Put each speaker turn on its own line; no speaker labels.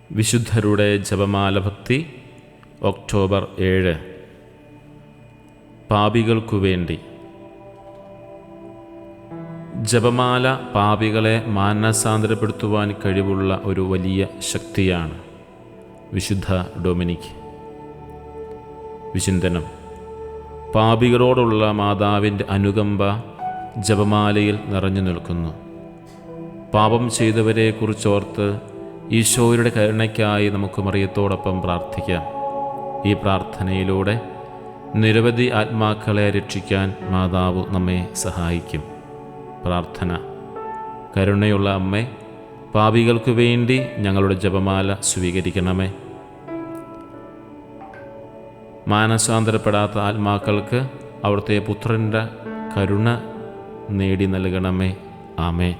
വിശുദ്ധരുടെ ജപമാല ഭക്തി ഒക്ടോബർ 7. പാപികൾക്കു വേണ്ടി. ജപമാല പാപികളെ മാനസാന്തരപ്പെടുത്തുവാൻ കഴിവുള്ള ഒരു വലിയ ശക്തിയാണ്. വിശുദ്ധ ഡൊമിനിക്. വിചിന്തനം. പാപികളോടുള്ള മാതാവിൻ്റെ അനുകമ്പ ജപമാലയിൽ നിറഞ്ഞു നിൽക്കുന്നു. പാപം ചെയ്തവരെക്കുറിച്ചോർത്ത് ഈശോയുടെ കരുണയ്ക്കായി നമുക്ക് മറിയത്തോടൊപ്പം പ്രാർത്ഥിക്കാം. ഈ പ്രാർത്ഥനയിലൂടെ നിരവധി ആത്മാക്കളെ രക്ഷിക്കാൻ മാതാവ് നമ്മെ സഹായിക്കും. പ്രാർത്ഥന. കരുണയുള്ള അമ്മേ, പാപികൾക്കു വേണ്ടി ഞങ്ങളുടെ ജപമാല സ്വീകരിക്കണമേ. മാനസാന്തരപ്പെടാത്ത ആത്മാക്കൾക്ക് അവിടുത്തെ പുത്രൻ്റെ കരുണ നേടി നൽകണമേ. ആമേൻ.